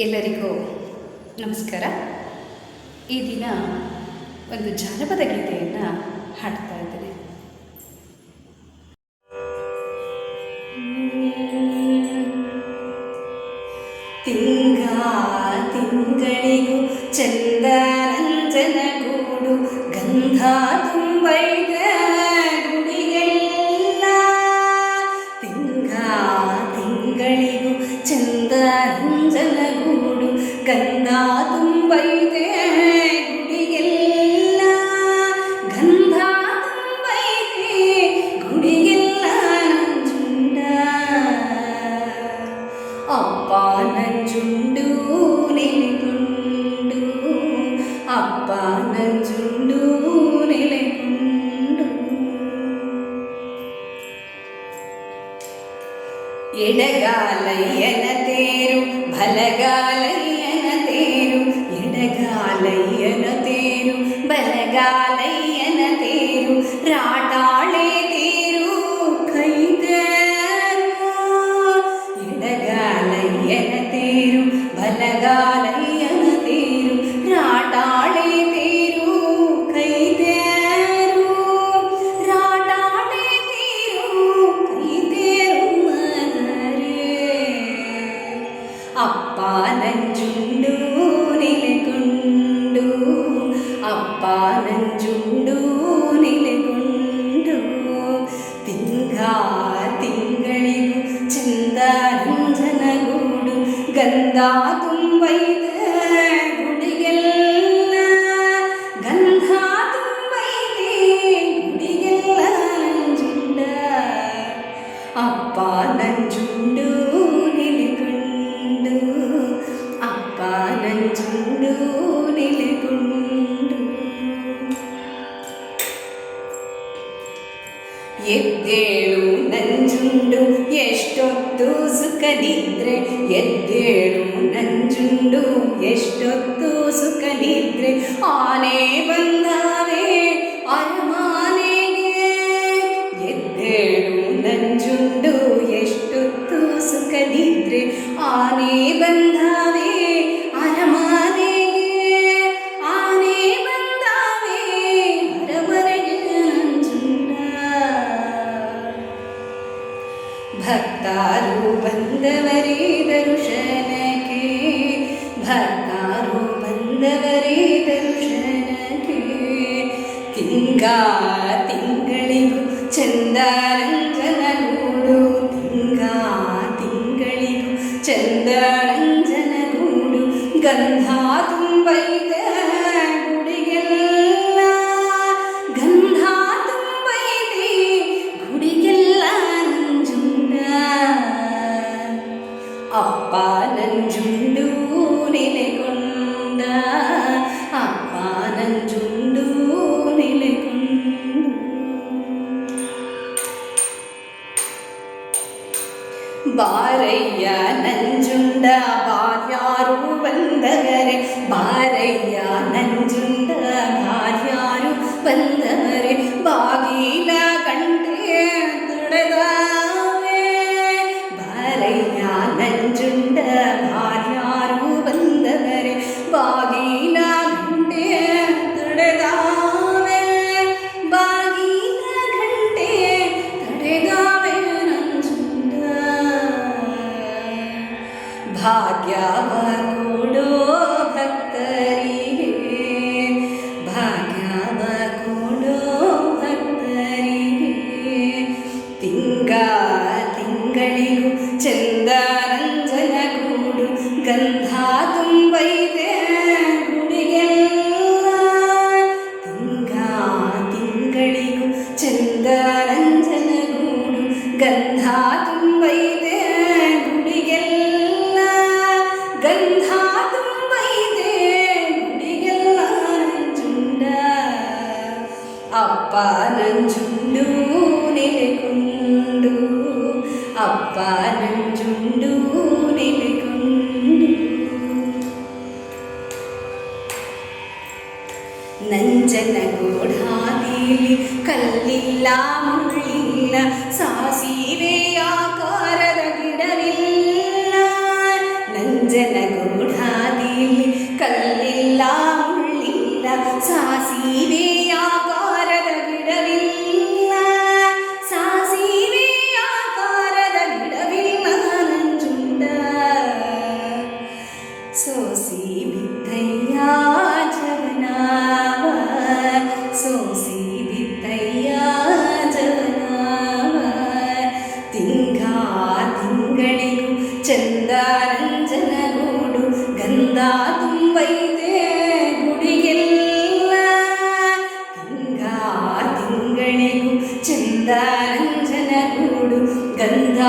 ಎಲ್ಲರಿಗೂ ನಮಸ್ಕಾರ. ಈ ದಿನ ಒಂದು ಜಾನಪದ ಗೀತೆಯನ್ನು ಹಾಡ್ತಾ ಇದ್ದೇನೆ. ತಿಂಗಳಿಗೂ ಚಂದ ನಂಜನಗೂಡು ಗಂಧ ತುಂಬೈದ ಗುಡಿಗೆಲ್ಲ. ತಿಂಗಳಿಗೂ ಚಂದ ನಂಜನಗೂಡು ಗಂಧ ತುಂಬೈದೆ ಗುಡಿಗೆಲ್ಲ. ಗಂಧ ತುಂಬೈದೆ ಗುಡಿಗೆಲ್ಲ. ನಂಜುಂಡ ಅಪ್ಪ ನಂಜುಂಡು ನೆಲೆಗೊಂಡು, ಅಪ್ಪ ನಂಜುಂಡು ನೆಲೆಗೊಂಡು. ಎಡಗಾಲಯ್ಯನ ತೇರು ಬಲಗಾಲಯ್ಯನ ತೇರು, ಎಡಗಾಲಯ್ಯನ ತೇರು ಬಲಗಾಲಯ್ಯನ ತೇರು, ರಾಟಾಳೆ ತೇರು ಕೈದೇರು. ಎಡಗಾಲಯ್ಯನ ತೇರು ಬಲಗಾಲಯ್ಯನ ತೇರು, ರಾಟಾಳೆ ತೇರು ಕೈದೇರು. ರಾಟಾಳೆ ತೇರು ಕೈದೇರು ಮಗರೇ. ಅಪ್ಪ ನಂಜುಂಡು ನೆಲೆಗೊಂಡು, ಅಪ್ಪ ನಂಜುಂಡು ನೆಲೆಗೊಂಡು. ತಿಂಗಳಿಗೂ ಚಂದ ನಂಜನಗೂಡು ಗಂಧ ತುಂಬೈದ ಗುಡಿಗೆಲ್ಲ. ಗಂಧ ತುಂಬೈದೆ ಗುಡಿಗೆಲ್ಲ. ನಂಜುಂಡ ಅಪ್ಪ ನಂಜುಂಡು ನೆಲೆಗೊಂಡು, ಅಪ್ಪ ನಂಜುಂಡು ನೆಲೆಗೊಂಡು. ಎದ್ದೇಳು ನಂಜುಂಡು ಎಷ್ಟೊತ್ತು ಸುಖ ನಿದ್ರೆ, ಎದ್ದೇಳು ನಂಜುಂಡು ಎಷ್ಟೊತ್ತು ಸುಖ ನಿದ್ರೆ. ಆನೆ ಬಂದಾವೆ ಅರಮನೆಗೆ, ಎದ್ದೇಳು ನಂಜುಂಡು ಎಷ್ಟೊತ್ತು ಸುಖ ನಿದ್ರೆ. ಆನೆ ಬಂದಾವೆ ಅರಮನೆಗೆ, ಆನೆ ಬಂದಾವೆ ಅರಮನೆಗೆ. ನಂಜುಂಡ ಭಕ್ತಾರು ಬಂದವರೇ ದರ್ಶನಕ್ಕೆ, ಭಕ್ತಾರು ಬಂದವರೇ ದರ್ಶನಕ್ಕೆ. ತಿಂಗಳಿಗೂ ಚಂದ ನಂಜನಗೂಡು, ತಿಂಗಳಿಗೂ ಚಂದ ನಂಜನಗೂಡು ಗಂಧ ತುಂಬೈದ ಗುಡಿಗೆಲ್ಲ. ಗಂಧ ತುಂಬೈದೆ ಗುಡಿಗೆಲ್ಲ. ನಂಜುಂಡ ಅಪ್ಪ ನಂಜುಂಡು ನೆಲೆಗೊಂಡ, ಅಪ್ಪ ನಂಜುಂಡು ನೆಲೆಗೊಂಡು. ಬಾರಯ್ಯ ನಂಜುಂಡ ಬಾರ್ಯಾರು ಬಂದವರೆ, ಬಾರಯ್ಯ ನಂಜುಂಡ ಬಾರ್ಯಾರು ಬಂದವರೆ. ಬಾಗಿಲ ಗಂಟೆ ತಡೆದಾವೆ, ಬಾರಯ್ಯ ನಂಜುಂಡ ಬಾರ್ಯಾರು ಬಂದವರೆ. ಬಾಗಿಲ ಗಂಟೆ ತಡೆದಾವೆ, ಬಾಗಿಲ ಗಂಟೆ ತಡೆದಾವೆ. ನಂಜುಂಡ ಭಾಗ್ಯವ ಕೊಡೋ ಭಕ್ತರಿಗೆ, ಭಾಗ್ಯವ ಕೊಡೋ ಭಕ್ತರಿಗೆ. ತಿಂಗಳಿಗೂ ಚಂದ ನಂಜನಗೂಡು ಗಂಧ ತುಂಬೈದೆ ಗುಡಿಗೆಲ್ಲ. ತಿಂಗಳಿಗೂ ಚಂದ ನಂಜನಗೂಡು ಗಂಧ ತುಂಬೈದೆ ಗುಡಿಗೆಲ್ಲ. ಗಂಧ ತುಂಬೈದೆ ಗುಡಿಗೆಲ್ಲ. ನಂಜುಂಡ ಅಪ್ಪ ನಂಜುಂಡು ನೆಲೆಗೊಂಡು, ಅಪ್ಪ ನಂಜುಂಡು ನೆಲೆಗೊಂಡು. ನಂಜನಗೂಡಾದಿಲಿ ಕಲ್ಲಿಲ್ಲ ಮುಳ್ಳಿಲ್ಲ, ಸಾಸಿವೆ ಆಕಾರದ ಗಿಡವಿಲ್ಲ. ನಂಜನಗೂಡ ಚಂದರಂಜನಗೂಡು ಗಂಧ ತುಂಬೈತೆ ಗುಡಿಗೆಲ್ಲ ತಿಂಗಳಿಗೂ ಚಂದರಂಜನಗೂಡು ಗಂಧ